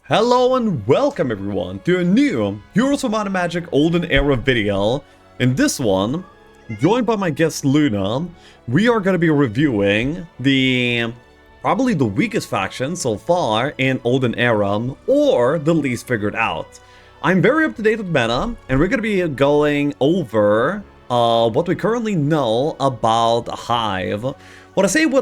Hello and welcome everyone to a new Heroes of Might and Magic Olden Era video. In this one, joined by my guest Luna, we are going to be reviewing probably the weakest faction so far in Olden Era, or the least figured out. I'm very up to date with meta, and we're going to be going over what we currently know about HIVE. When I say we're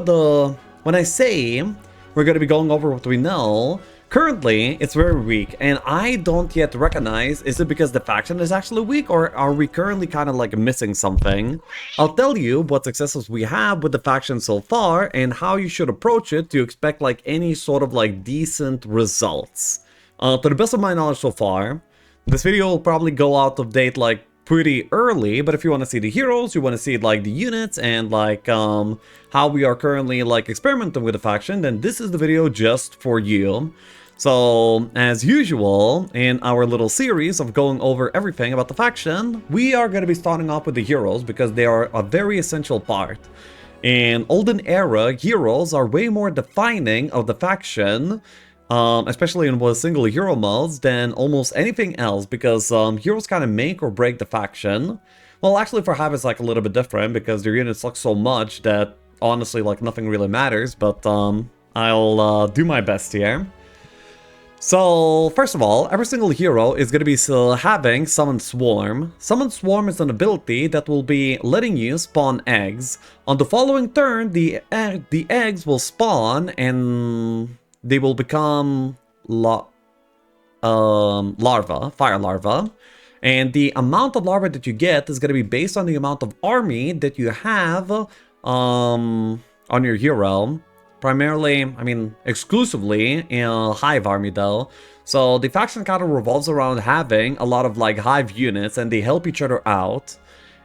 going to be going over what we know, currently, it's very weak, and I don't yet recognize, is it because the faction is actually weak, or are we currently kind of like missing something? I'll tell you what successes we have with the faction so far, and how you should approach it to expect like any sort of like decent results. To the best of my knowledge so far, this video will probably go out of date like pretty early, but if you want to see the heroes, you want to see like the units and like how we are currently like experimenting with the faction, then this is the video just for you. So as usual in our little series of going over everything about the faction, we are going to be starting off with the heroes because they are a very essential part. In Olden Era, heroes are way more defining of the faction, especially in with single hero modes, than almost anything else, because heroes kind of make or break the faction. Well, actually for HIVE it's like a little bit different because their units suck so much that honestly like nothing really matters, but I'll do my best here. So first of all, every single hero is going to be still having Summon Swarm. Summon Swarm is an ability that will be letting you spawn eggs. On the following turn, the eggs will spawn and they will become larva, fire larva. And the amount of larva that you get is going to be based on the amount of army that you have on your hero. Primarily, I mean, exclusively in HIVE army though. So the faction kind of revolves around having a lot of like HIVE units, and they help each other out.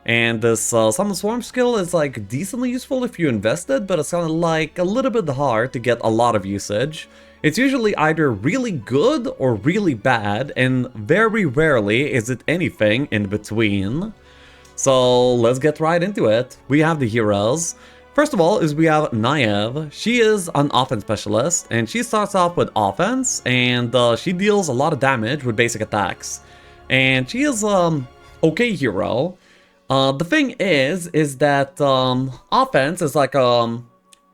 And this Summon Swarm skill is like decently useful if you invest it, but it's kind of like a little bit hard to get a lot of usage. It's usually either really good or really bad, and very rarely is it anything in between. So let's get right into it. We have the heroes. First of all is we have HIVE. She is an offense specialist, and she starts off with offense, and she deals a lot of damage with basic attacks. And she is okay hero. The thing is that offense is like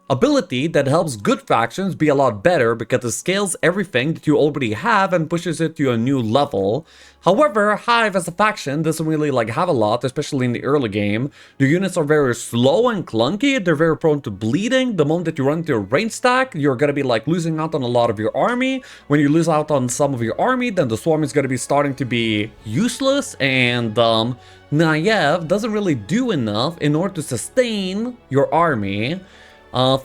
ability that helps good factions be a lot better because it scales everything that you already have and pushes it to a new level. However, HIVE as a faction doesn't really like have a lot, especially in the early game. The units are very slow and clunky, they're very prone to bleeding. The moment that you run into a range stack, you're gonna be like losing out on a lot of your army. When you lose out on some of your army, then the swarm is gonna be starting to be useless, and HIVE doesn't really do enough in order to sustain your army.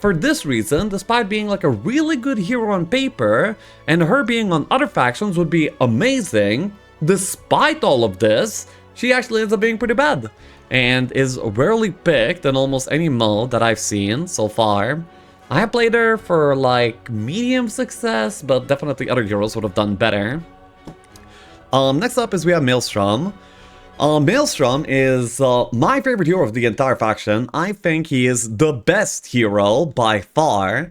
For this reason, despite being like a really good hero on paper, and her being on other factions would be amazing, despite all of this, she actually ends up being pretty bad, and is rarely picked in almost any mode that I've seen so far. I have played her for like medium success, but definitely other heroes would have done better. Next up is we have Maelstrom. Maelstrom is my favorite hero of the entire faction. I think he is the best hero by far.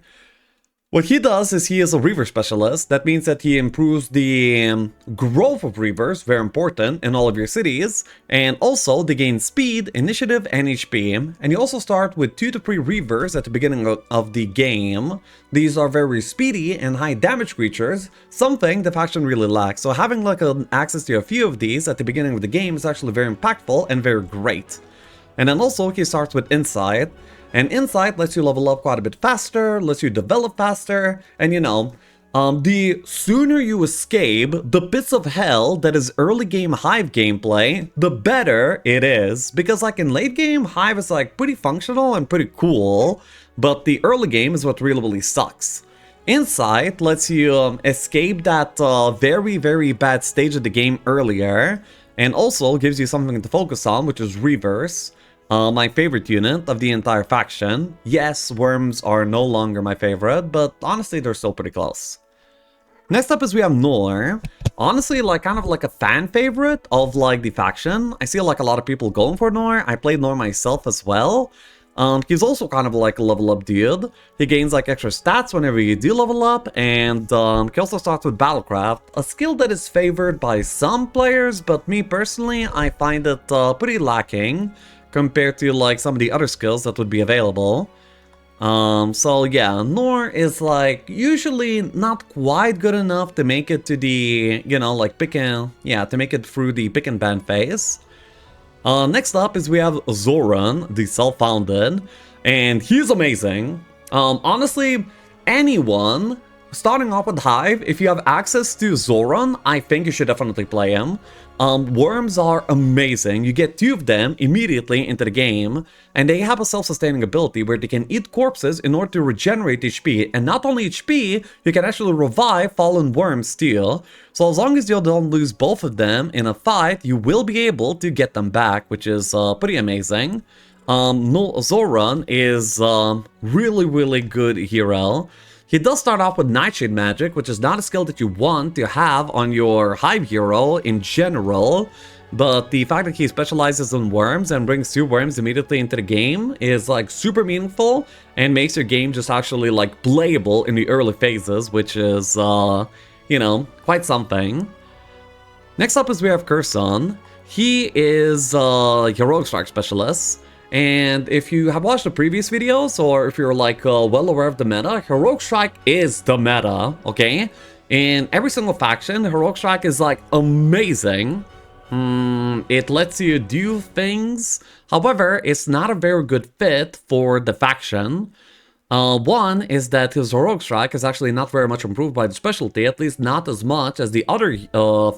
What he does is he is a Reaver specialist. That means that he improves the growth of Reavers, very important, in all of your cities. And also, they gain speed, initiative, and HP. And you also start with 2 to 3 Reavers at the beginning of the game. These are very speedy and high damage creatures, something the faction really lacks. So having like access to a few of these at the beginning of the game is actually very impactful and very great. And then also, he starts with Insight. And Insight lets you level up quite a bit faster, lets you develop faster, and you know, the sooner you escape the pits of hell that is early game HIVE gameplay, the better it is. Because like in late game, HIVE is like pretty functional and pretty cool, but the early game is what really sucks. Insight lets you escape that very bad stage of the game earlier, and also gives you something to focus on, which is Reavers. My favorite unit of the entire faction. Yes, worms are no longer my favorite, but honestly they're still pretty close. Next up is we have Nor. Honestly, like kind of like a fan favorite of like the faction. I see like a lot of people going for Nor. I played Nor myself as well. He's also kind of like a level up dude. He gains like extra stats whenever you do level up, and he also starts with Battlecraft, a skill that is favored by some players, but me personally, I find it pretty lacking compared to like some of the other skills that would be available. So yeah, Nor is like usually not quite good enough to make it to the, you know, like to make it through the pick and ban phase. Next up is we have Zoran, the self-founded, and he's amazing. Honestly, anyone starting off with HIVE, if you have access to Zoran, I think you should definitely play him. Worms are amazing. You get 2 of them immediately into the game, and they have a self-sustaining ability where they can eat corpses in order to regenerate HP, and not only HP, you can actually revive fallen worms too. So as long as you don't lose both of them in a fight, you will be able to get them back, which is pretty amazing. Zoran is really good hero. He does start off with Nightshade Magic, which is not a skill that you want to have on your Hive hero in general, but the fact that he specializes in worms and brings 2 worms immediately into the game is like super meaningful and makes your game just actually like playable in the early phases, which is, you know, quite something. Next up is we have Curson. He is a Heroic Strike Specialist. And if you have watched the previous videos, or if you're like well aware of the meta, Heroic Strike is the meta, okay? In every single faction, Heroic Strike is like amazing. It lets you do things. However, it's not a very good fit for the faction. One is that his Heroic Strike is actually not very much improved by the specialty, at least not as much as the other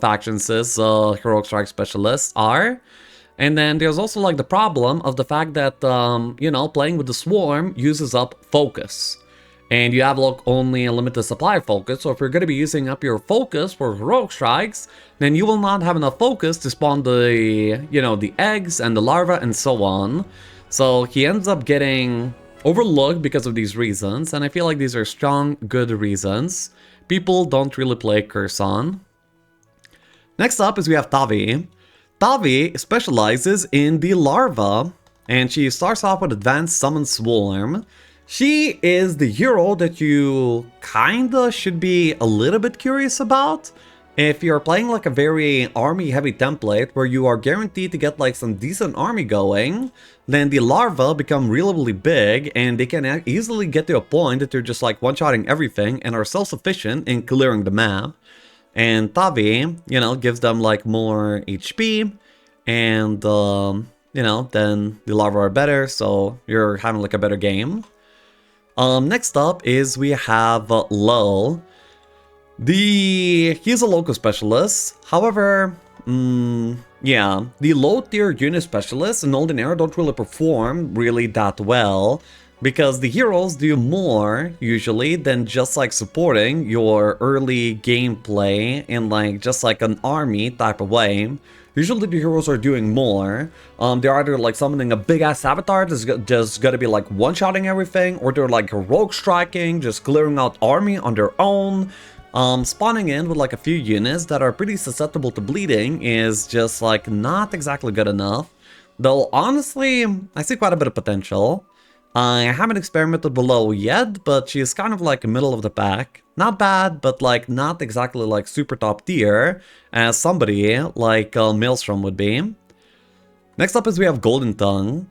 factions' Heroic Strike specialists are. And then there's also like the problem of the fact that, you know, playing with the Swarm uses up focus. And you have like only a limited supply of focus, so if you're going to be using up your focus for Heroic Strikes, then you will not have enough focus to spawn the, you know, the eggs and the larvae and so on. So he ends up getting overlooked because of these reasons, and I feel like these are strong, good reasons. People don't really play Curson. Next up is we have Tavi. Tavi specializes in the larva, and she starts off with Advanced Summon Swarm. She is the hero that you kinda should be a little bit curious about. If you're playing like a very army-heavy template where you are guaranteed to get like some decent army going, then the larvae become really big, and they can easily get to a point that they're just like one-shotting everything and are self-sufficient in clearing the map. And Tavi, you know, gives them like more HP, and you know, then the larvae are better, so you're having like a better game. Next up is we have Lo. He's a local specialist. However, yeah, the low tier unit specialists in Olden Era don't really perform really that well, because the heroes do more, usually, than just like supporting your early gameplay in like just like an army type of way. Usually the heroes are doing more. They're either like summoning a big ass avatar that's just gonna be like one-shotting everything, or they're like heroic striking, just clearing out army on their own. Spawning in with like a few units that are pretty susceptible to bleeding is just like not exactly good enough. Though honestly, I see quite a bit of potential. I haven't experimented below yet, but she's kind of like middle of the pack. Not bad, but like not exactly like super top tier as somebody like Maelstrom would be. Next up is we have Golden Tongue.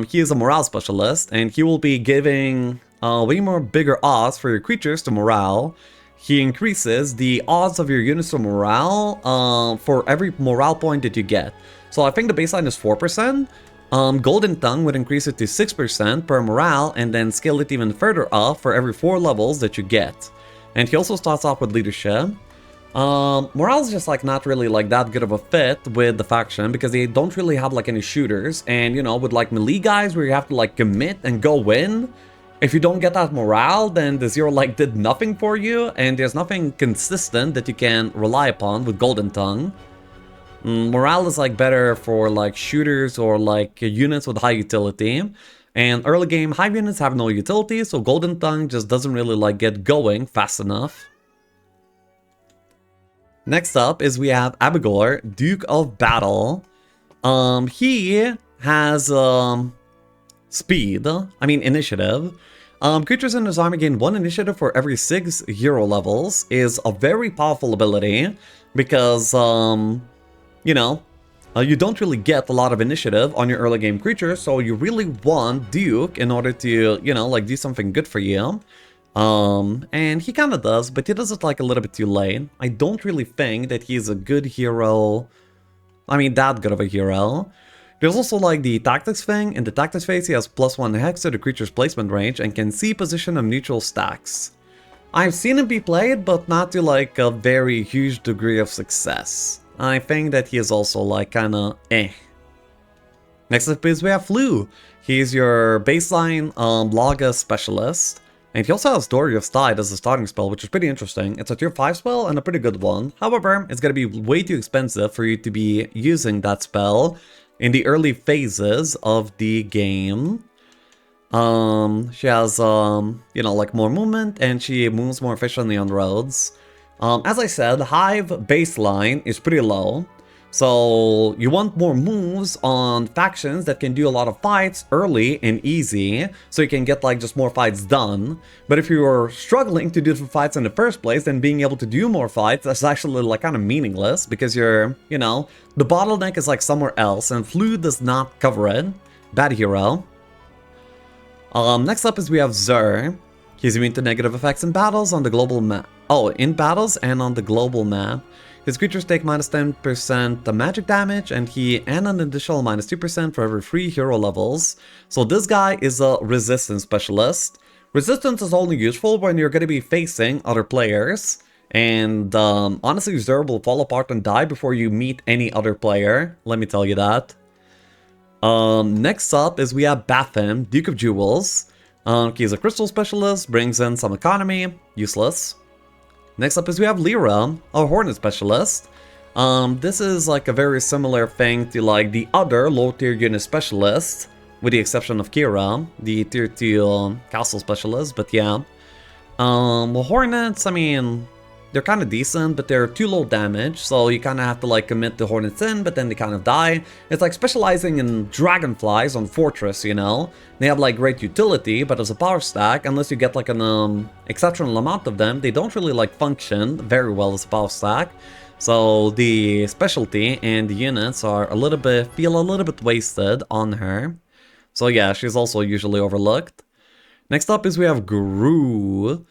He is a morale specialist, and he will be giving way more bigger odds for your creatures to morale. He increases the odds of your units to morale for every morale point that you get. So I think the baseline is 4%. Golden Tongue would increase it to 6% per morale, and then scale it even further up for every 4 levels that you get. And he also starts off with leadership. Morale is just like not really like that good of a fit with the faction, because they don't really have like any shooters, and you know, with like melee guys where you have to like commit and go win, if you don't get that morale, then the zero like did nothing for you, and there's nothing consistent that you can rely upon with Golden Tongue. Morale is like better for like shooters or like units with high utility, and early game Hive units have no utility, so Golden Tongue just doesn't really like get going fast enough. Next up is we have Abigor, Duke of Battle. He has speed, initiative. Creatures in his army gain 1 initiative for every 6 hero levels is a very powerful ability because, you know, you don't really get a lot of initiative on your early game creatures, so you really want Duke in order to, you know, like do something good for you. And he kind of does, but he does it like a little bit too late. I don't really think that he's a good hero. That good of a hero. There's also like the tactics thing. In the tactics phase, he has +1 hex to the creature's placement range and can see position of neutral stacks. I've seen him be played, but not to like a very huge degree of success. I think that he is also like kinda eh. Next up is we have Flu. He's your baseline Laga specialist. And he also has Story of Tide as a starting spell, which is pretty interesting. It's a tier 5 spell and a pretty good one. However, it's gonna be way too expensive for you to be using that spell in the early phases of the game. She has, you know, like more movement, and she moves more efficiently on roads. As I said, HIVE baseline is pretty low. So you want more moves on factions that can do a lot of fights early and easy, so you can get like just more fights done. But if you're struggling to do the fights in the first place, then being able to do more fights, that's actually like kind of meaningless because you're, you know, the bottleneck is like somewhere else and Flu does not cover it. Bad hero. Next up is we have Zur. He's immune to negative effects in battles on the global map. Oh, in battles and on the global map. His creatures take -10% magic damage, and an additional -2% for every 3 hero levels. So this guy is a resistance specialist. Resistance is only useful when you're going to be facing other players. And honestly, Zur will fall apart and die before you meet any other player. Let me tell you that. Next up is we have Bathim, Duke of Jewels. He's a crystal specialist, brings in some economy, useless. Next up is we have Lyra, a Hornet specialist. This is like a very similar thing to like the other low tier unit specialists, with the exception of Kira, the tier 2 castle specialist, but yeah. Hornets, they're kind of decent, but they're too low damage, so you kind of have to like commit the Hornets in, but then they kind of die. It's like specializing in dragonflies on Fortress, you know? They have like great utility, but as a power stack, unless you get like an exceptional amount of them, they don't really like function very well as a power stack. So the specialty and the units are feel a little bit wasted on her. So yeah, she's also usually overlooked. Next up is we have Gru.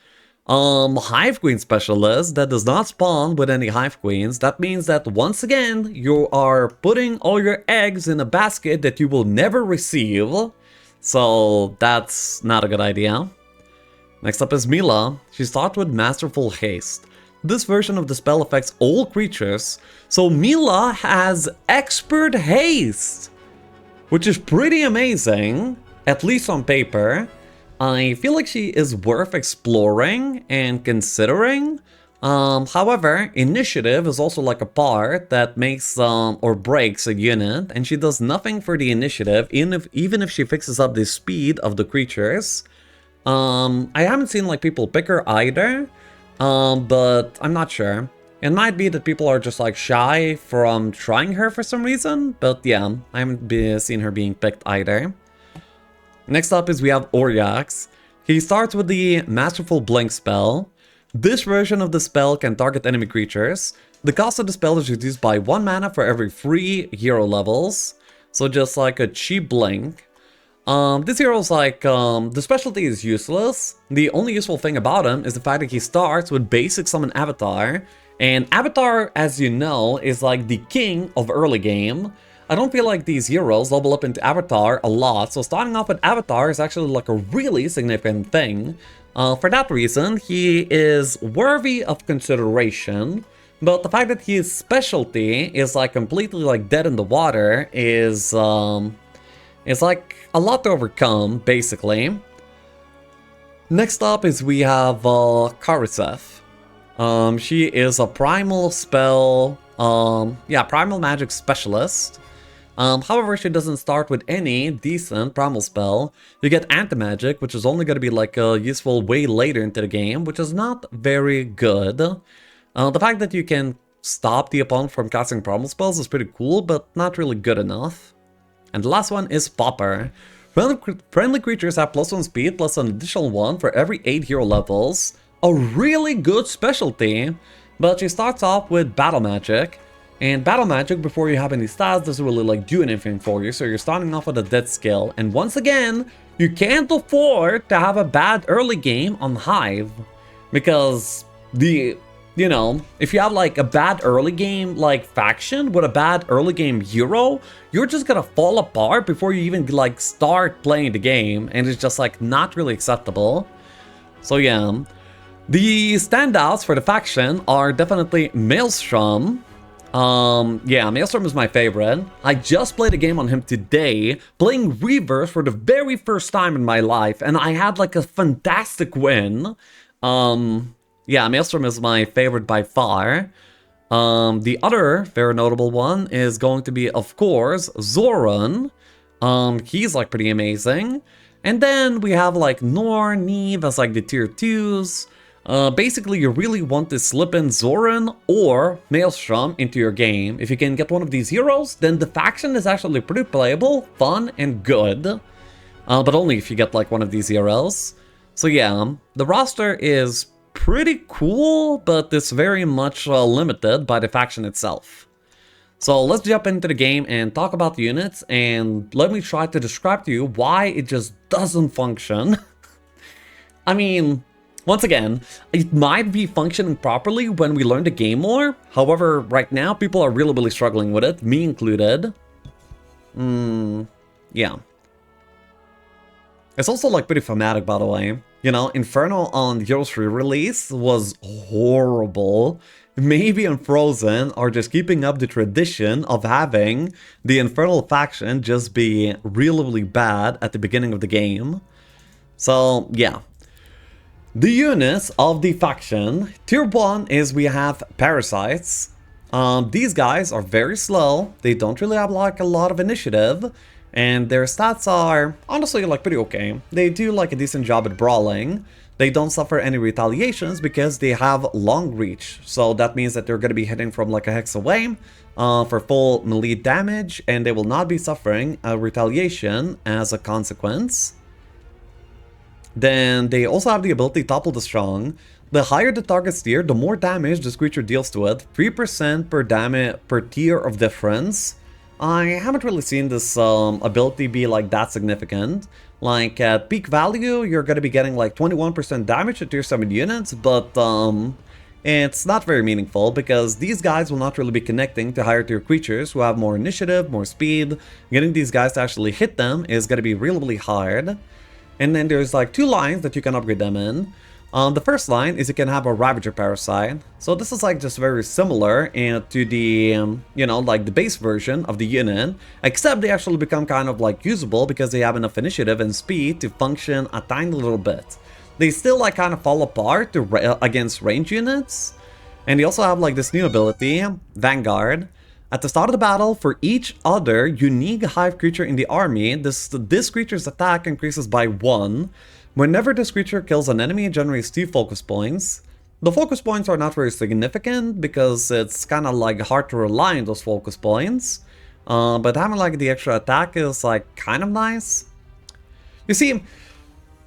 Hive Queen specialist that does not spawn with any Hive Queens. That means that once again, you are putting all your eggs in a basket that you will never receive. So that's not a good idea. Next up is Mila. She starts with Masterful Haste. This version of the spell affects all creatures. So Mila has Expert Haste, which is pretty amazing, at least on paper. I feel like she is worth exploring and considering. However, initiative is also like a part that makes or breaks a unit, and she does nothing for the initiative, even if she fixes up the speed of the creatures. I haven't seen like people pick her either, but I'm not sure. It might be that people are just like shy from trying her for some reason, but yeah, I haven't seen her being picked either. Next up is we have Oryax. He starts with the Masterful Blink spell. This version of the spell can target enemy creatures. The cost of the spell is reduced by 1 mana for every 3 hero levels. So just like a cheap blink. This hero is like, the specialty is useless. The only useful thing about him is the fact that he starts with basic summon Avatar. And Avatar, as you know, is like the king of early game. I don't feel like these heroes level up into Avatar a lot, so starting off with Avatar is actually like a really significant thing. For that reason, he is worthy of consideration, but the fact that his specialty is like completely like dead in the water is like a lot to overcome, basically. Next up is we have Kariseth. She is a primal spell, primal magic specialist. However, she doesn't start with any decent primal spell. You get anti-magic, which is only going to be like useful way later into the game, which is not very good. The fact that you can stop the opponent from casting primal spells is pretty cool, but not really good enough. And the last one is Popper. Friendly creatures have +1 speed plus an additional 1 for every 8 hero levels. A really good specialty, but she starts off with Battle Magic. And Battle Magic, before you have any stats, doesn't really like do anything for you, so you're starting off with a dead skill. And once again, you can't afford to have a bad early game on HIVE. Because if you have like a bad early game like faction with a bad early game hero, you're just gonna fall apart before you even like start playing the game, and it's just like not really acceptable. So yeah, the standouts for the faction are definitely Maelstrom. Yeah, Maelstrom is my favorite. I just played a game on him today, playing Reverse for the very first time in my life, and I had like a fantastic win. Yeah, Maelstrom is my favorite by far. The other very notable one is going to be, of course, Zoran. He's like pretty amazing. And then we have like Nor, Neve as like the tier 2s. Basically, you really want to slip in Zoran or Maelstrom into your game. If you can get one of these heroes, then the faction is actually pretty playable, fun, and good. But only if you get like one of these heroes. So yeah, the roster is pretty cool, but it's very much limited by the faction itself. So let's jump into the game and talk about the units, and let me try to describe to you why it just doesn't function. I mean, once again, it might be functioning properly when we learn the game more. However, right now, people are really struggling with it, me included. Yeah. It's also like pretty thematic, by the way. You know, Inferno on Heroes re-release was horrible. Maybe on Frozen are just keeping up the tradition of having the Infernal faction just be really bad at the beginning of the game. So, yeah. The units of the faction. Tier 1 is we have Parasites. These guys are very slow. They don't really have like a lot of initiative. And their stats are honestly like pretty okay. They do like a decent job at brawling. They don't suffer any retaliations because they have long reach. So that means that they're going to be hitting from like a hex away for full melee damage, and they will not be suffering a retaliation as a consequence. Then they also have the ability Topple the Strong. The higher the target's tier, the more damage this creature deals to it. 3% per tier of difference. I haven't really seen this ability be like that significant. Like at peak value, you're going to be getting like 21% damage to tier 7 units, but it's not very meaningful because these guys will not really be connecting to higher tier creatures who have more initiative, more speed. Getting these guys to actually hit them is going to be really hard. And then there's like 2 lines that you can upgrade them in. The first line is you can have a Ravager Parasite. So this is like just very similar to the, like the base version of the unit, except they actually become kind of like usable because they have enough initiative and speed to function a tiny little bit. They still like kind of fall apart against range units. And they also have like this new ability, Vanguard. At the start of the battle, for each other unique Hive creature in the army, this creature's attack increases by 1. Whenever this creature kills an enemy, it generates 2 focus points. The focus points are not very significant because it's kind of like hard to rely on those focus points. But having like the extra attack is like kind of nice. You see,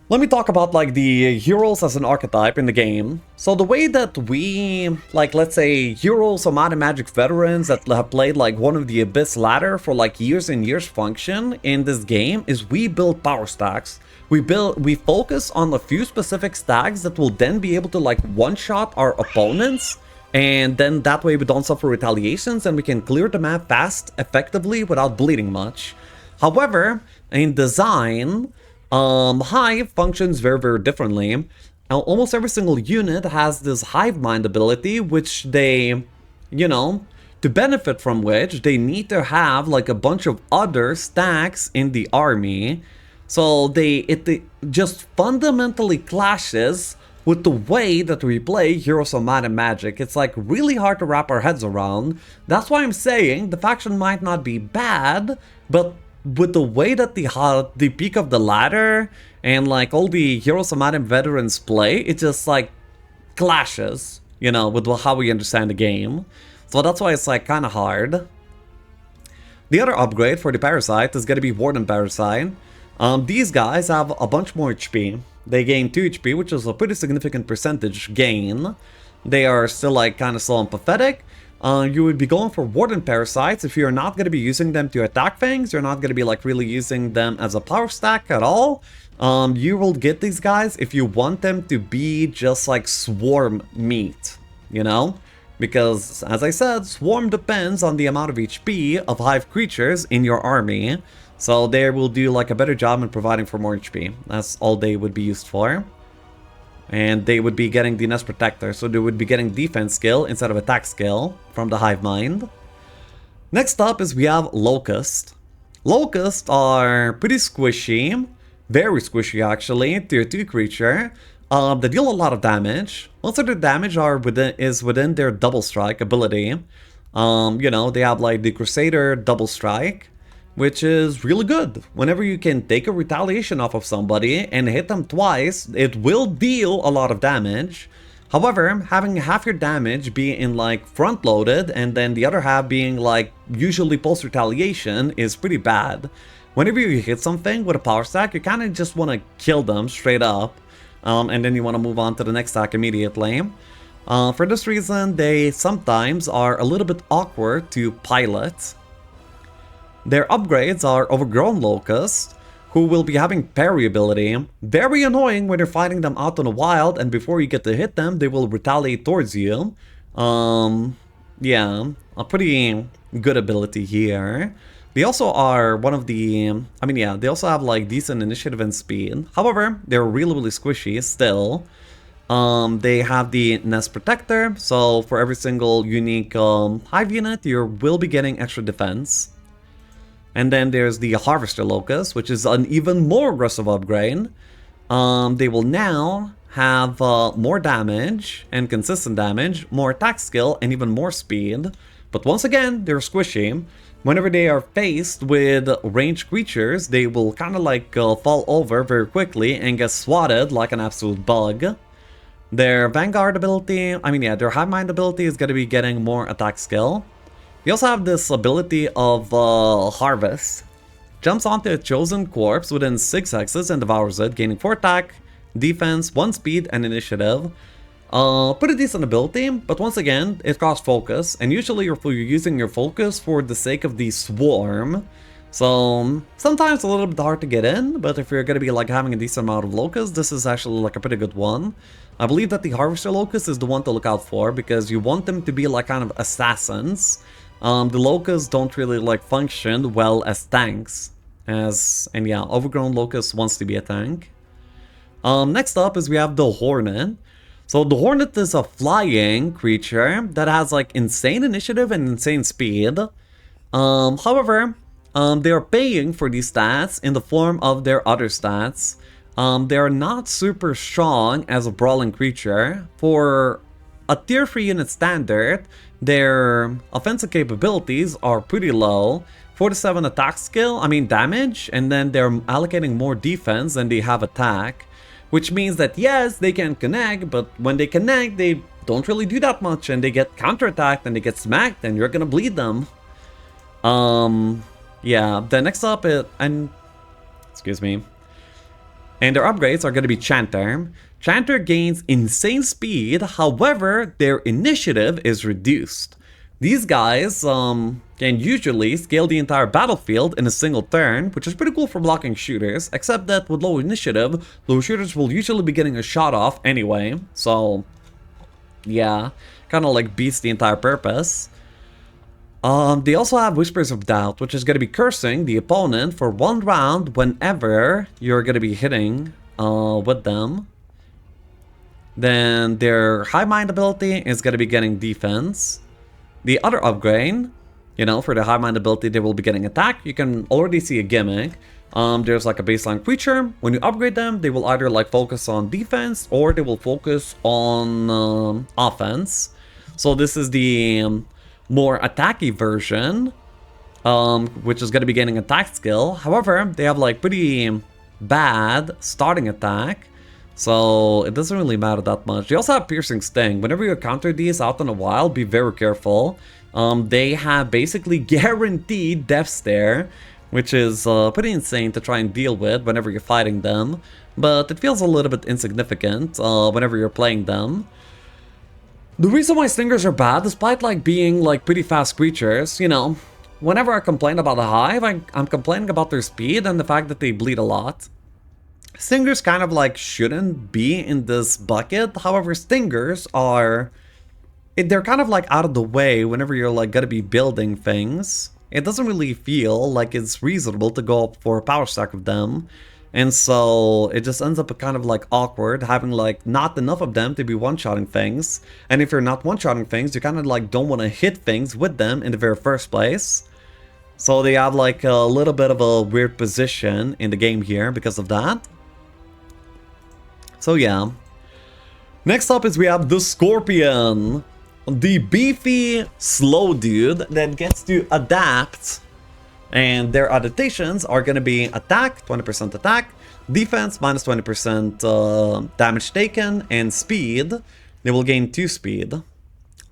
let me talk about like the heroes as an archetype in the game. So the way that we, like let's say heroes or Might and Magic veterans that have played like one of the Abyss ladder for like years and years function in this game is we build power stacks. We focus on a few specific stacks that will then be able to like one-shot our opponents, and then that way we don't suffer retaliations and we can clear the map fast, effectively, without bleeding much. However, in design, Hive functions very differently. Almost every single unit has this Hive Mind ability, which they, to benefit from which, they need to have like a bunch of other stacks in the army. So it just fundamentally clashes with the way that we play Heroes of Might and Magic. It's like really hard to wrap our heads around. That's why I'm saying the faction might not be bad, but with the way that the peak of the ladder and like all the Heroes of Might and veterans play, it just like clashes, with how we understand the game. So that's why it's like kind of hard. The other upgrade for the Parasite is going to be Warden Parasite. These guys have a bunch more HP. They gain 2 HP, which is a pretty significant percentage gain. They are still like kind of slow and pathetic. You would be going for Warden Parasites if you're not going to be using them to attack things. You're not going to be like really using them as a power stack at all. You will get these guys if you want them to be just like swarm meat, you know? Because, as I said, swarm depends on the amount of HP of hive creatures in your army. So they will do like a better job in providing for more HP. That's all they would be used for. And they would be getting the Nest Protector, so they would be getting defense skill instead of attack skill from the Hive Mind. Next up is we have Locust. Locusts are pretty squishy, very squishy actually, tier 2 creature. They deal a lot of damage. Most of their damage is within their Double Strike ability. You know, they have like the Crusader Double Strike, which is really good. Whenever you can take a retaliation off of somebody and hit them twice, it will deal a lot of damage. However, having half your damage be in like front loaded and then the other half being like usually post retaliation is pretty bad. Whenever you hit something with a power stack, you kind of just want to kill them straight up. And then you want to move on to the next stack immediately. For this reason, they sometimes are a little bit awkward to pilot. Their upgrades are Overgrown Locust, who will be having parry ability. Very annoying when you're fighting them out in the wild, and before you get to hit them, they will retaliate towards you. Yeah, a pretty good ability here. They also are one of the... they also have like decent initiative and speed. However, they're really squishy still. They have the Nest Protector, so for every single unique hive unit, you will be getting extra defense. And then there's the Harvester Locust, which is an even more aggressive upgrade. They will now have more damage and consistent damage, more attack skill, and even more speed. But once again, they're squishy. Whenever they are faced with ranged creatures, they will kind of like fall over very quickly and get swatted like an absolute bug. Their Vanguard ability, their Hive Mind ability is going to be getting more attack skill. We also have this ability of Harvest. Jumps onto a chosen corpse within 6 hexes and devours it, gaining 4 attack, defense, 1 speed, and initiative. Pretty decent ability, but once again, it costs focus, and usually you're using your focus for the sake of the swarm. So, sometimes a little bit hard to get in, but if you're going to be like having a decent amount of locusts, this is actually like a pretty good one. I believe that the Harvester Locust is the one to look out for, because you want them to be like kind of assassins. The locusts don't really like function well as tanks. Overgrown Locust wants to be a tank. Next up is we have the Hornet. So the Hornet is a flying creature that has like insane initiative and insane speed. However, they are paying for these stats in the form of their other stats. They are not super strong as a brawling creature. For a tier 3 unit standard, their offensive capabilities are pretty low. 47 attack skill, damage, and then they're allocating more defense than they have attack. Which means that yes, they can connect, but when they connect, they don't really do that much, and they get counterattacked and they get smacked, and you're gonna bleed them. Then next up excuse me. And their upgrades are gonna be Chanter. Chanter gains insane speed, however, their initiative is reduced. These guys can usually scale the entire battlefield in a single turn, which is pretty cool for blocking shooters, except that with low initiative, low shooters will usually be getting a shot off anyway, so yeah, kind of like beats the entire purpose. They also have Whispers of Doubt, which is going to be cursing the opponent for 1 round whenever you're going to be hitting with them. Then their Hive Mind ability is going to be getting defense. The other upgrade, for the Hive Mind ability, they will be getting attack. You can already see a gimmick. There's like a baseline creature. When you upgrade them, they will either like focus on defense or they will focus on offense. So this is the more attacky version, which is going to be getting attack skill. However, they have like pretty bad starting attack. So it doesn't really matter that much. They also have Piercing Sting. Whenever you encounter these out in the wild, be very careful. They have basically guaranteed death stare. which is pretty insane to try and deal with whenever you're fighting them, but it feels a little bit insignificant whenever you're playing them. The reason why Stingers are bad, despite like being like pretty fast creatures, you know, whenever I complain about the Hive, I'm complaining about their speed and the fact that they bleed a lot. Stingers kind of like shouldn't be in this bucket. However, Stingers are... they're kind of like out of the way whenever you're like gonna be building things. It doesn't really feel like it's reasonable to go up for a power stack of them. And so it just ends up kind of like awkward having like not enough of them to be one-shotting things. And if you're not one-shotting things, you kind of like don't want to hit things with them in the very first place. So they have like a little bit of a weird position in the game here because of that. So yeah. Next up is we have the Scorpion. The beefy, slow dude that gets to adapt. And their adaptations are going to be attack, 20% attack, defense, minus 20% damage taken, and speed. They will gain 2 speed.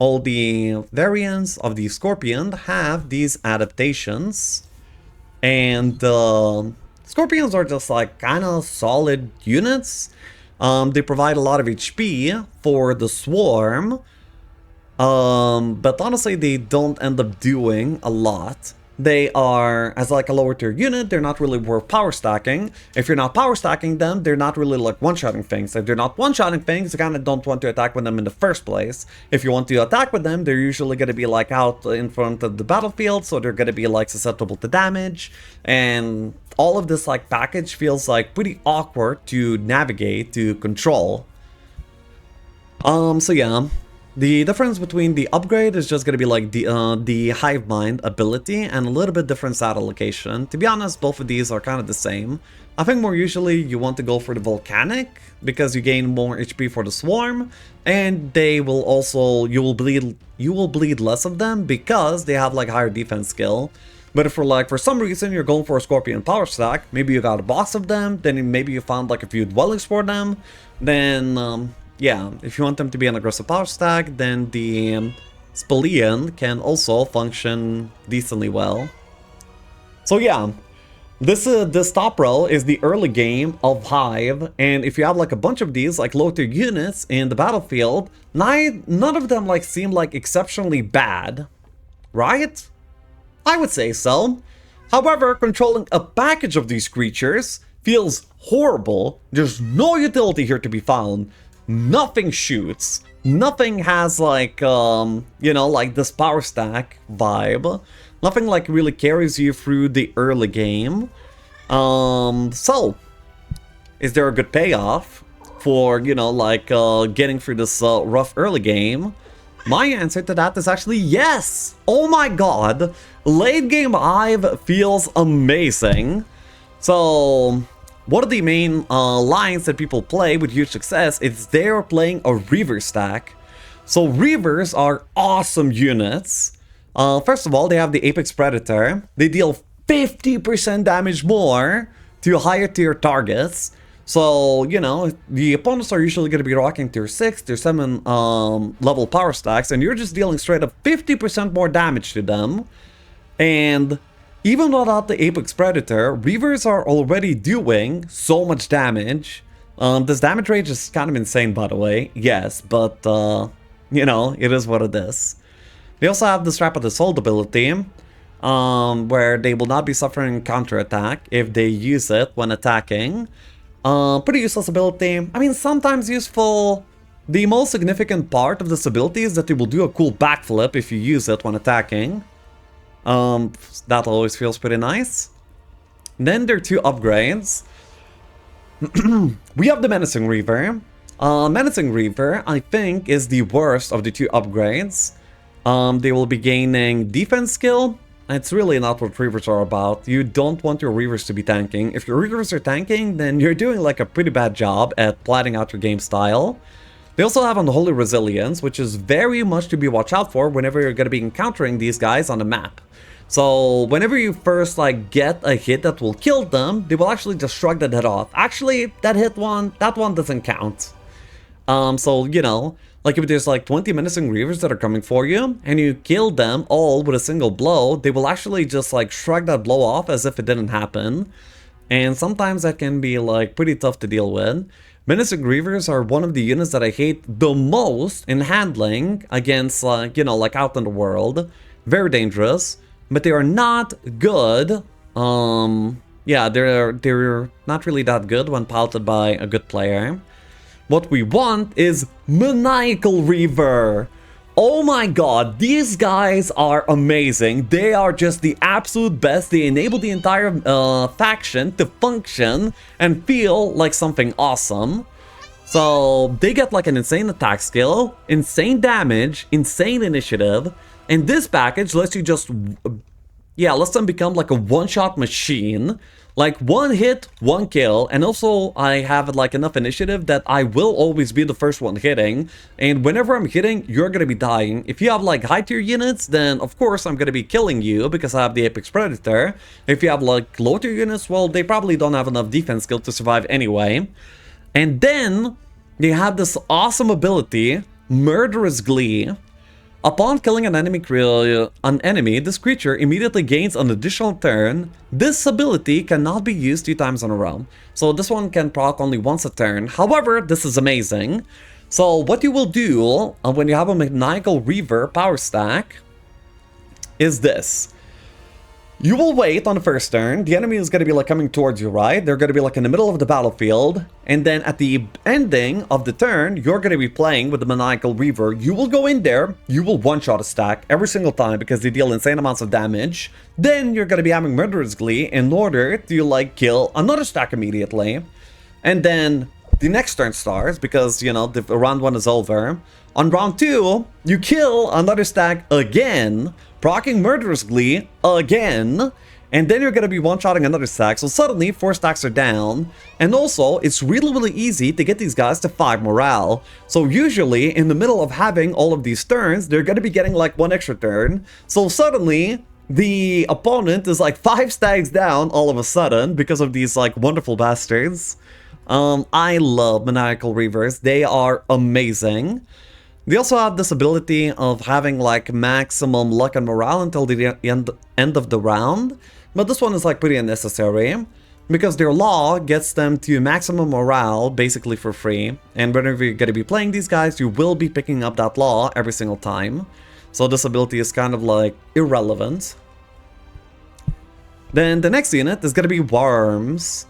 All the variants of the Scorpion have these adaptations. And Scorpions are just like kind of solid units. They provide a lot of HP for the Swarm. But honestly, they don't end up doing a lot. They are, as like a lower tier unit, they're not really worth power stacking. If you're not power stacking them, they're not really like one-shotting things. If they're not one-shotting things, you kind of don't want to attack with them in the first place. If you want to attack with them, they're usually going to be like out in front of the battlefield, so they're going to be like susceptible to damage. And all of this like package feels like pretty awkward to navigate, to control. So yeah. The difference between the upgrade is just going to be like the Hive Mind ability and a little bit different stat allocation. To be honest, both of these are kind of the same. I think more usually you want to go for the Volcanic because you gain more HP for the Swarm, and they will also you will bleed less of them because they have like higher defense skill. But if for some reason you're going for a Scorpion power stack, maybe you got a box of them, then maybe you found like a few dwellings for them, then yeah, if you want them to be an aggressive power stack, then the Spalian can also function decently well. So yeah, this top row is the early game of Hive, and if you have like a bunch of these like low tier units in the battlefield, none of them like seem like exceptionally bad, right? I would say so. However, controlling a package of these creatures feels horrible. There's no utility here to be found. Nothing shoots. Nothing has like, you know, like this power stack vibe. Nothing like really carries you through the early game. So, is there a good payoff for, you know, like getting through this rough early game? My answer to that is actually yes! Oh my god! Late game Hive feels amazing. So... one of the main lines that people play with huge success is they're playing a Reaver stack. So Reavers are awesome units. First of all, they have the Apex Predator. They deal 50% damage more to higher tier targets. So, you know, the opponents are usually going to be rocking tier 6, tier 7 level power stacks, and you're just dealing straight up 50% more damage to them. And... even without the Apex Predator, Reavers are already doing so much damage. This damage range is kind of insane, by the way. Yes, but, you know, it is what it is. They also have the Strap of the Soul ability, where they will not be suffering counterattack if they use it when attacking. Pretty useless ability. I mean, sometimes useful. The most significant part of this ability is that it will do a cool backflip if you use it when attacking. That always feels pretty nice. Then there are 2 upgrades. We have the Menacing Reaver. Menacing Reaver, I think, is the worst of the 2 upgrades. They will be gaining defense skill. It's really not what Reavers are about. You don't want your Reavers to be tanking. If your Reavers are tanking, then you're doing like a pretty bad job at planning out your game style. They also have Unholy Resilience, which is very much to be watched out for whenever you're going to be encountering these guys on the map. So whenever you first like get a hit that will kill them, they will actually just shrug that head off. Actually, that one doesn't count. So, you know, Like if there's like 20 menacing reavers that are coming for you and you kill them all with a single blow, they will actually just like shrug that blow off as if it didn't happen. And sometimes that can be like pretty tough to deal with. Menacing Reavers are one of the units that I hate the most in handling against, like, you know, like out in the world. Very dangerous, but they are not good. Yeah, they're not really that good when piloted by a good player. What we want is Maniacal Reaver. Oh my god, these guys are amazing. They are just the absolute best. They enable the entire faction to function and feel like something awesome. So they get like an insane attack skill, insane damage, insane initiative, and this package lets you just, yeah, lets them become like a one-shot machine. Like one hit, one kill, and also I have like enough initiative that I will always be the first one hitting, and whenever I'm hitting, you're gonna be dying. If you have like high tier units, then of course I'm gonna be killing you because I have the Apex Predator. If you have like low tier units, well, they probably don't have enough defense skill to survive anyway. And then they have this awesome ability, Murderous Glee. Upon killing an enemy, this creature immediately gains an additional turn. This ability cannot be used 2 times in a row. So this one can proc only once a turn. However, this is amazing. So what you will do when you have a Maniacal Reaver power stack is this. You will wait on the first turn. The enemy is going to be like coming towards you, right? They're going to be like in the middle of the battlefield. And then at the ending of the turn, you're going to be playing with the Maniacal Reaver. You will go in there. You will one-shot a stack every single time because they deal insane amounts of damage. Then you're going to be having Murderous Glee in order to like kill another stack immediately. And then the next turn starts because, you know, the round 1 is over. On round 2, you kill another stack again, proccing Murderous Glee again, and then you're going to be one-shotting another stack, so suddenly 4 stacks are down. And also, it's really easy to get these guys to 5 morale. So usually, in the middle of having all of these turns, they're going to be getting like 1 extra turn. So suddenly, the opponent is like 5 stacks down all of a sudden because of these like wonderful bastards. I love Maniacal Reavers. They are amazing. They also have this ability of having like maximum luck and morale until the end of the round, but this one is like pretty unnecessary because their law gets them to maximum morale basically for free, and whenever you're going to be playing these guys, you will be picking up that law every single time. So this ability is kind of like irrelevant. Then the next unit is going to be Worms.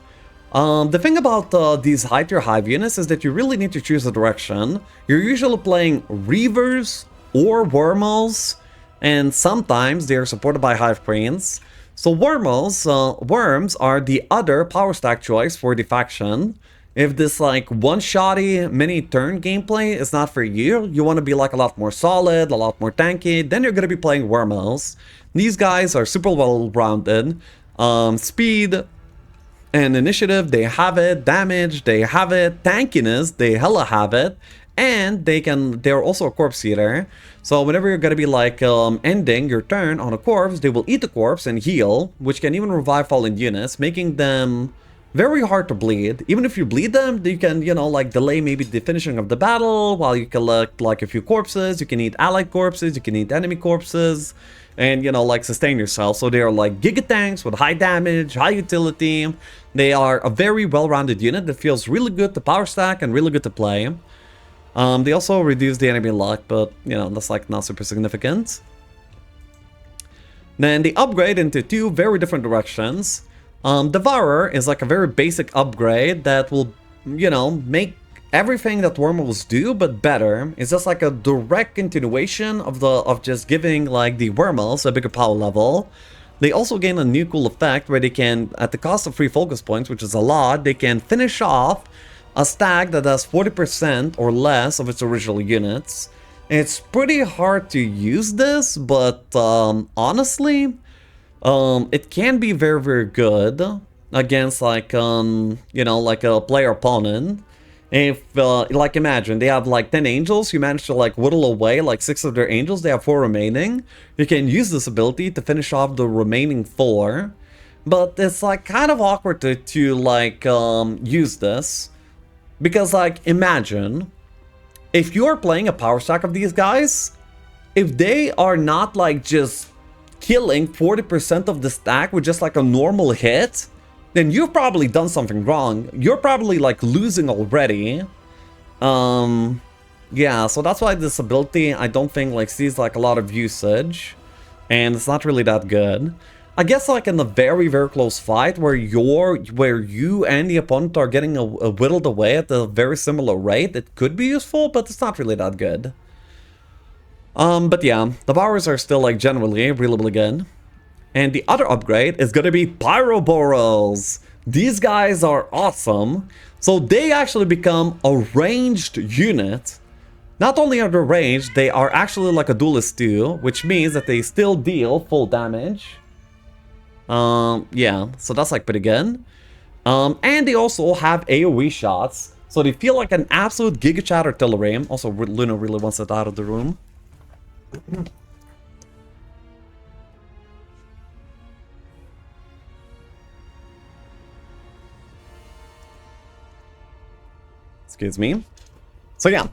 The thing about these high tier HIVE units is that you really need to choose a direction. You're usually playing Reavers or Wormholes, and sometimes they are supported by HIVE Queens. So Wormholes, Worms are the other power stack choice for the faction. If this like one-shotty mini turn gameplay is not for you, you want to be like a lot more solid, a lot more tanky, then you're going to be playing Wormholes. These guys are super well-rounded. Speed and initiative, they have it. Damage, they have it. Tankiness, they hella have it. And they're also a corpse eater. So whenever you're gonna be like ending your turn on a corpse, they will eat the corpse and heal, which can even revive fallen units, making them very hard to bleed. Even if you bleed them, you can, you know, like delay maybe the finishing of the battle while you collect like a few corpses. You can eat allied corpses, you can eat enemy corpses, and, you know, like sustain yourself. So they are like giga tanks with high damage, high utility. They are a very well-rounded unit that feels really good to power stack and really good to play. They also reduce the enemy luck, but, you know, that's like not super significant. Then they upgrade into 2 very different directions. Devourer is like a very basic upgrade that will, you know, make everything that Wormholes do, but better. It's just like a direct continuation of just giving like the Wormholes a bigger power level. They also gain a new cool effect where they can, at the cost of 3 focus points, which is a lot, they can finish off a stack that has 40% or less of its original units. It's pretty hard to use this, but honestly, it can be very good against like, you know, like a player opponent. If, like, imagine, they have, like, 10 angels, you manage to, like, whittle away, like, 6 of their angels, they have 4 remaining. You can use this ability to finish off the remaining 4. But it's, like, kind of awkward to like, use this. Because, like, imagine if you're playing a power stack of these guys, if they are not like just killing 40% of the stack with just like a normal hit, then you've probably done something wrong. You're probably like losing already. Yeah, so that's why this ability I don't think like sees like a lot of usage, and it's not really that good. I guess like in a very, very close fight where you and the opponent are getting a whittled away at a very similar rate, it could be useful, but it's not really that good. But yeah, the powers are still like generally really, really good. And the other upgrade is gonna be Pyroboros. These guys are awesome. So they actually become a ranged unit. Not only are they ranged, they are actually like a duelist too, which means that they still deal full damage. Yeah, so that's like pretty good. And they also have AoE shots, so they feel like an absolute Giga Chat artillery. Also, Luna really wants it out of the room. Excuse me. So yeah,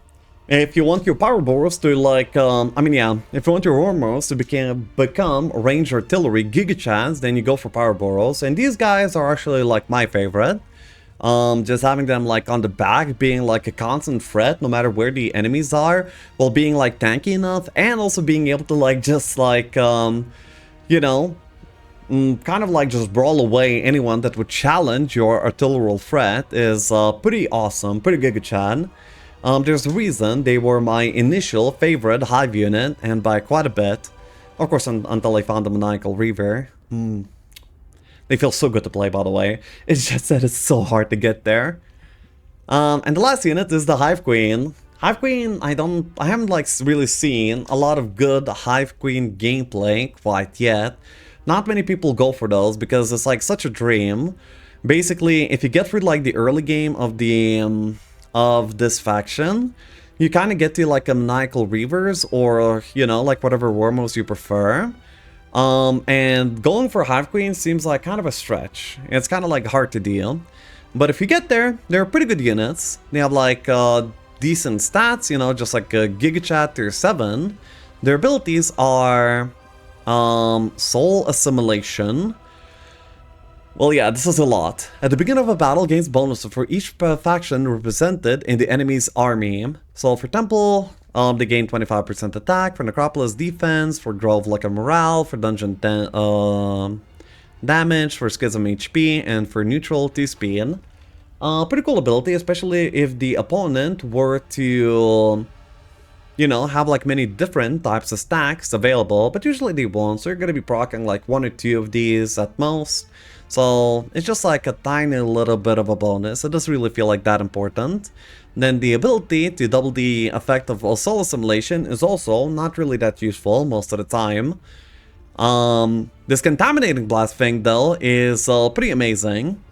if you want your Pyroboros to like, if you want your Ormos to become range artillery Giga Chats, then you go for Pyroboros. And these guys are actually like my favorite. Just having them like on the back, being like a constant threat no matter where the enemies are, while being like tanky enough, and also being able to like just like, you know, kind of like just brawl away anyone that would challenge your artillery threat is pretty awesome, pretty Giga Chat. There's a reason they were my initial favorite HIVE unit, and by quite a bit. Of course, until I found the Maniacal Reaver. They feel so good to play, by the way. It's just that it's so hard to get there. And the last unit is the Hive Queen. Hive Queen, I haven't like really seen a lot of good Hive Queen gameplay quite yet. Not many people go for those because it's like such a dream. Basically, if you get through like the early game of the of this faction, you kind of get to like a Maniacal Reavers or, you know, like whatever Warmos you prefer. And going for Hive Queen seems like kind of a stretch. It's kind of like hard to deal. But if you get there, they're pretty good units. They have like decent stats, you know, just like a Giga Chat tier 7. Their abilities are Soul Assimilation. Well, yeah, this is a lot. At the beginning of a battle, gains bonuses for each faction represented in the enemy's army. So for Temple, they gain 25% attack, for Necropolis defense, for Grove like a morale, for Dungeon damage, for Schism HP, and for Neutral 2 speed. Pretty cool ability, especially if the opponent were to, you know, have like many different types of stacks available, but usually they won't, so you're gonna be proccing like 1 or 2 of these at most. So it's just like a tiny little bit of a bonus. It doesn't really feel like that important. Then the ability to double the effect of Soul Assimilation is also not really that useful most of the time. This Contaminating Blast thing though is pretty amazing.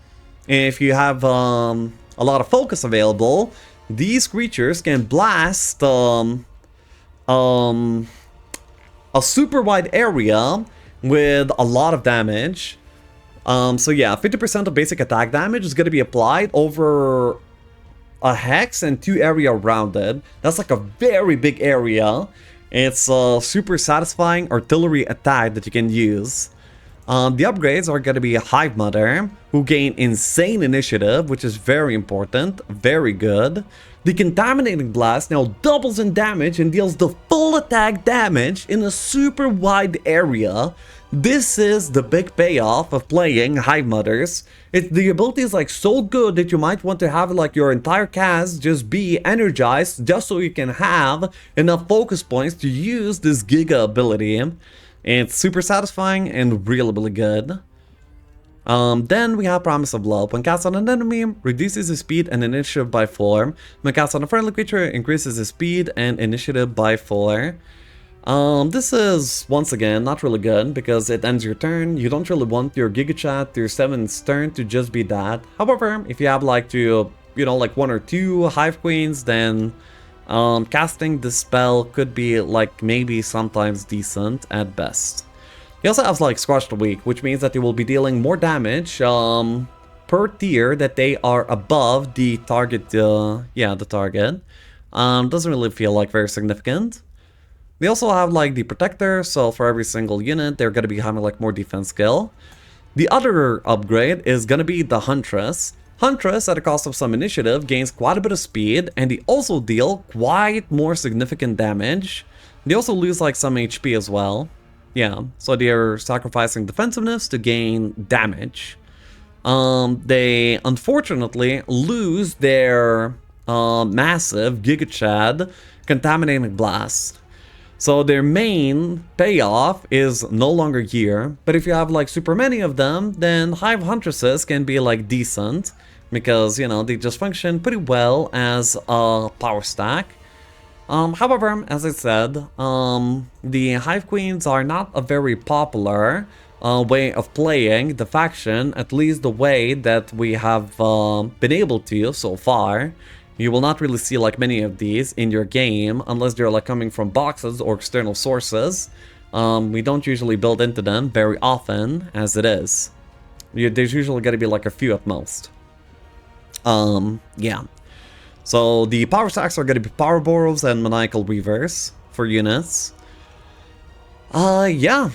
If you have a lot of focus available, these creatures can blast a super wide area with a lot of damage. So yeah, 50% of basic attack damage is going to be applied over a hex and 2 area around it. That's like a very big area. It's a super satisfying artillery attack that you can use. The upgrades are going to be a Hive Mother, who gain insane initiative, which is very important, very good. The Contaminating Blast now doubles in damage and deals the full attack damage in a super wide area. This is the big payoff of playing Hive Mothers. The ability is like so good that you might want to have like your entire cast just be energized just so you can have enough focus points to use this Giga ability. It's super satisfying and really, really good. Then we have Promise of Love. When cast on an enemy, reduces his speed and initiative by 4. When cast on a friendly creature, increases his speed and initiative by 4. This is, once again, not really good because it ends your turn. You don't really want your Giga Chat, your 7's turn to just be that. However, if you have like to, you know, like 1 or 2 Hive Queens, then casting this spell could be like maybe sometimes decent at best. He also has like Squash the Weak, which means that they will be dealing more damage per tier that they are above the target, the target. Doesn't really feel like very significant. They also have like the Protector, so for every single unit, they're gonna be having like more defense skill. The other upgrade is gonna be the Huntress. Huntress, at the cost of some initiative, gains quite a bit of speed, and they also deal quite more significant damage. They also lose like some HP as well. Yeah, so they're sacrificing defensiveness to gain damage. They unfortunately lose their massive Giga Chad Contaminating Blast. So their main payoff is no longer here, but if you have like super many of them, then Hive Huntresses can be like decent, because, you know, they just function pretty well as a power stack. However, as I said, the Hive Queens are not a very popular way of playing the faction, at least the way that we have been able to so far. You will not really see like many of these in your game unless they're like coming from boxes or external sources. We don't usually build into them very often as it is. There's usually going to be like a few at most. Yeah. So the power stacks are going to be Power Boros and Maniacal Reavers for units. Yeah.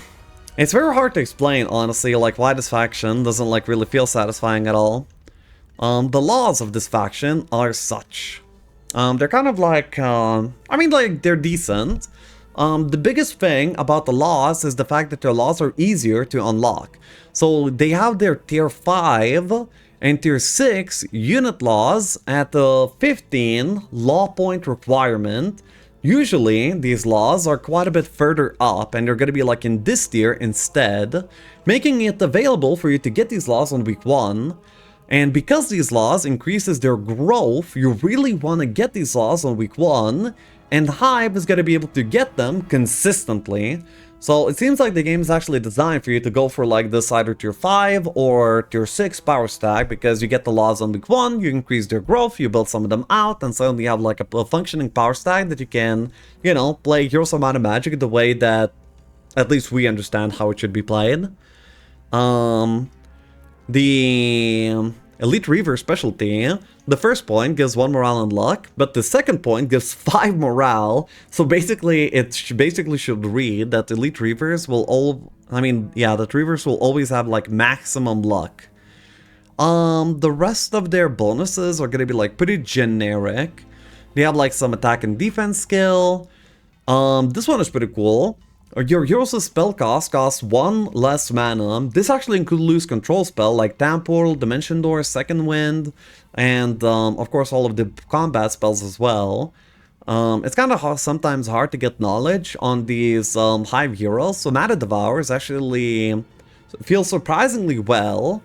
It's very hard to explain, honestly, like why this faction doesn't like really feel satisfying at all. The laws of this faction are such. They're kind of like, I mean, like, they're decent. The biggest thing about the laws is the fact that their laws are easier to unlock. So they have their tier 5 and tier 6 unit laws at the 15 law point requirement. Usually, these laws are quite a bit further up, and they're going to be like in this tier instead, making it available for you to get these laws on week 1. And because these laws increases their growth, you really want to get these laws on week 1, and Hive is going to be able to get them consistently. So it seems like the game is actually designed for you to go for like this either tier 5 or tier 6 power stack, because you get the laws on week 1, you increase their growth, you build some of them out, and suddenly you have like a functioning power stack that you can, you know, play Heroes of Might and Magic the way that at least we understand how it should be played. The Elite Reaver specialty, the first point gives 1 morale and luck, but the second point gives 5 morale. So basically, it should read that Elite Reavers will that Reavers will always have like maximum luck. The rest of their bonuses are gonna be like pretty generic. They have like some attack and defense skill. This one is pretty cool. Your hero's spell costs 1 less mana. This actually includes lose control spell like Portal, Dimension Door, Second Wind, and of course all of the combat spells as well. It's kind of sometimes hard to get knowledge on these Hive heroes, so Mana Devours actually feel surprisingly well.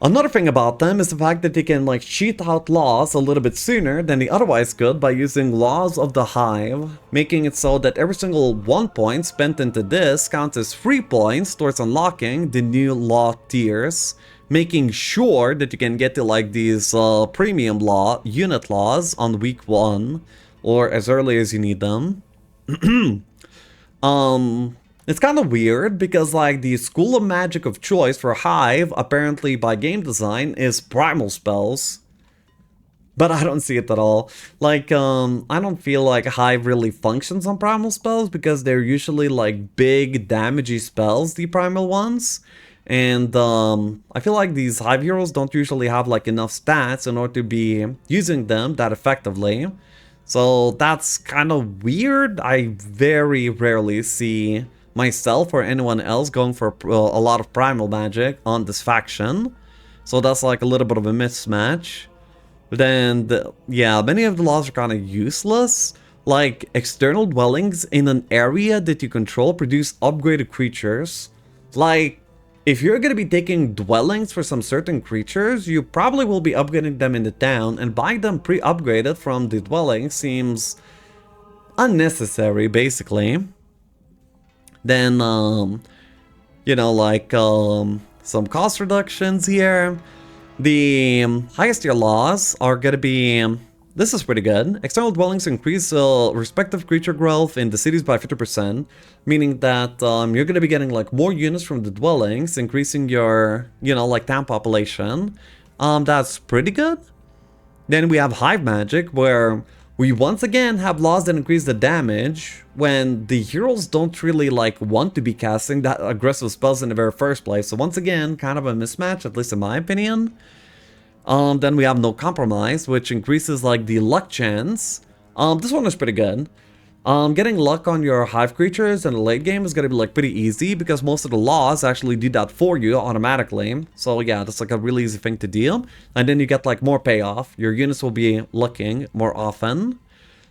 Another thing about them is the fact that they can like cheat out laws a little bit sooner than they otherwise could by using Laws of the Hive, making it so that every single 1 point spent into this counts as 3 points towards unlocking the new law tiers, making sure that you can get to like these premium law unit laws on week 1 or as early as you need them. It's kind of weird because like the school of magic of choice for Hive, apparently by game design, is primal spells. But I don't see it at all. Like, I don't feel like Hive really functions on primal spells because they're usually like big damagey spells, the primal ones. And I feel like these Hive heroes don't usually have like enough stats in order to be using them that effectively. So that's kind of weird. I very rarely see myself or anyone else going for a lot of primal magic on this faction, so that's like a little bit of a mismatch. Then, yeah, many of the laws are kind of useless. Like, external dwellings in an area that you control produce upgraded creatures. Like, if you're going to be taking dwellings for some certain creatures, you probably will be upgrading them in the town, and buying them pre-upgraded from the dwelling seems unnecessary, basically. Then, you know, like, some cost reductions here. The highest tier laws are gonna be, this is pretty good. External dwellings increase respective creature growth in the cities by 50%, meaning that you're gonna be getting like more units from the dwellings, increasing your, you know, like town population. That's pretty good. Then we have Hive Magic, where We once again have laws that increase the damage when the heroes don't really like want to be casting that aggressive spells in the very first place. So once again, kind of a mismatch, at least in my opinion. Then we have No Compromise, which increases like the luck chance. This one is pretty good. Getting luck on your hive creatures in the late game is gonna be like pretty easy because most of the laws actually do that for you automatically. So yeah, that's like a really easy thing to do. And then you get like more payoff. Your units will be lucking more often.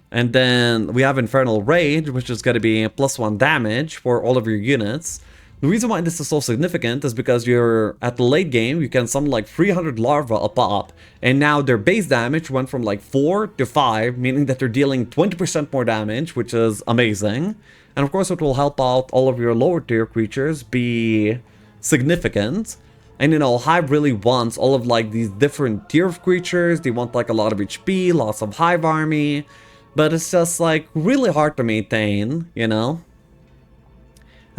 And then we have Infernal Rage, which is gonna be +1 damage for all of your units. The reason why this is so significant is because you're at the late game, you can summon like 300 larvae a pop, and now their base damage went from like 4 to 5, meaning that they're dealing 20% more damage, which is amazing. And of course it will help out all of your lower tier creatures be significant. And you know, Hive really wants all of like these different tier of creatures. They want like a lot of HP, lots of Hive army, but it's just like really hard to maintain, you know?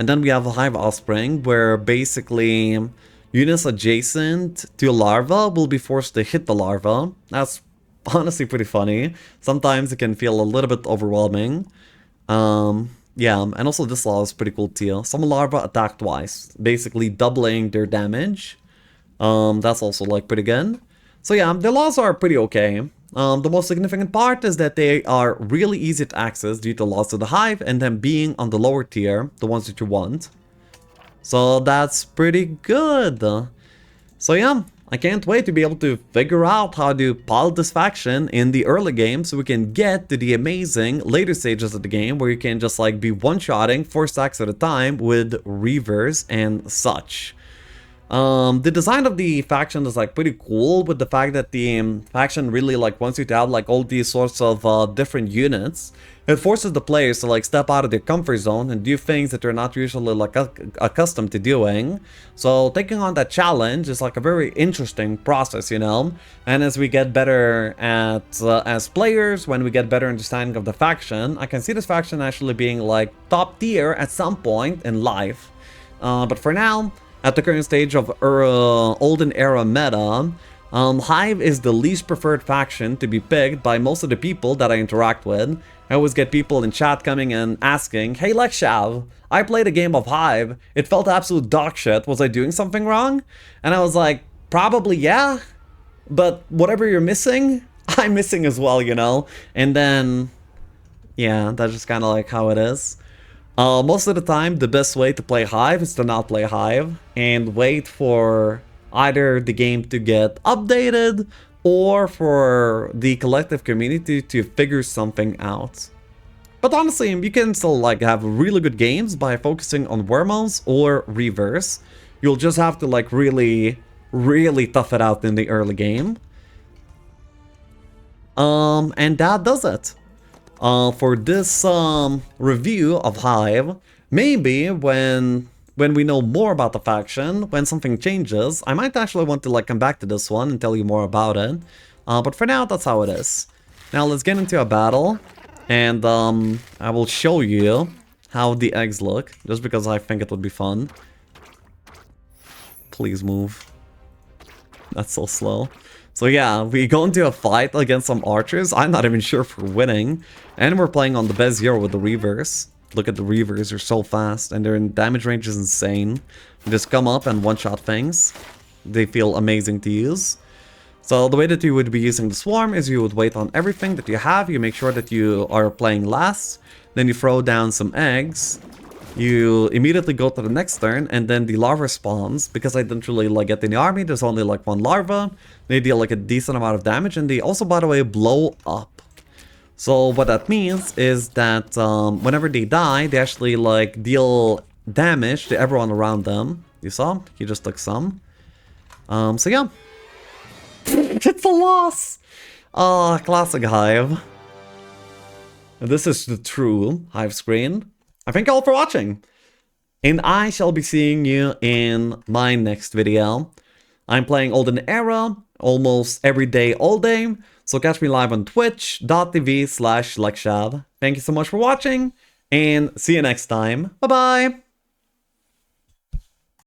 And then we have a Hive Offspring, where basically units adjacent to a larva will be forced to hit the larva. That's honestly pretty funny. Sometimes it can feel a little bit overwhelming. Yeah, and also this law is pretty cool too. Some larva attack twice, basically doubling their damage. That's also like pretty good. So yeah, the laws are pretty okay. The most significant part is that they are really easy to access due to laws of the Hive and them being on the lower tier, the ones that you want. So that's pretty good. So yeah, I can't wait to be able to figure out how to pilot this faction in the early game so we can get to the amazing later stages of the game where you can just like be one-shotting 4 stacks at a time with Reavers and such. The design of the faction is like pretty cool with the fact that the faction really like wants you to have like all these sorts of different units. It forces the players to like step out of their comfort zone and do things that they're not usually like accustomed to doing. So taking on that challenge is like a very interesting process, you know. And as we get better at as players, when we get better understanding of the faction, I can see this faction actually being like top tier at some point in life. But for now, at the current stage of Olden era meta, Hive is the least preferred faction to be picked by most of the people that I interact with. I always get people in chat coming and asking, "Hey Lekshav, I played a game of Hive. It felt absolute dog shit. Was I doing something wrong?" And I was like, probably yeah, but whatever you're missing, I'm missing as well, you know? And then, yeah, that's just kind of like how it is. Most of the time, the best way to play Hive is to not play Hive and wait for either the game to get updated or for the collective community to figure something out. But honestly, you can still like have really good games by focusing on Wormholes or Reavers. You'll just have to like really tough it out in the early game. And that does it. For this review of Hive. Maybe when we know more about the faction, when something changes, I might actually want to like come back to this one and tell you more about it. But for now, that's how it is. Now let's get into a battle, and I will show you how the eggs look, just because I think it would be fun. Please move. That's so slow. So yeah, we go into a fight against some archers. I'm not even sure if we're winning. And we're playing on the best hero with the Reavers. Look at the Reavers, they're so fast and their damage range is insane. You just come up and one-shot things. They feel amazing to use. So the way that you would be using the swarm is you would wait on everything that you have. You make sure that you are playing last. Then you throw down some eggs. You immediately go to the next turn, and then the larva spawns. Because I didn't really like get in the army, there's only like 1 larva. They deal like a decent amount of damage, and they also, by the way, blow up. So what that means is that whenever they die, they actually like deal damage to everyone around them. You saw? He just took some. So yeah. It's a loss! Classic Hive. This is the true Hive screen. I thank you all for watching, and I shall be seeing you in my next video. I'm playing Olden era almost every day, all day, so catch me live on twitch.tv/Lekshav. Thank you so much for watching, and see you next time. Bye-bye!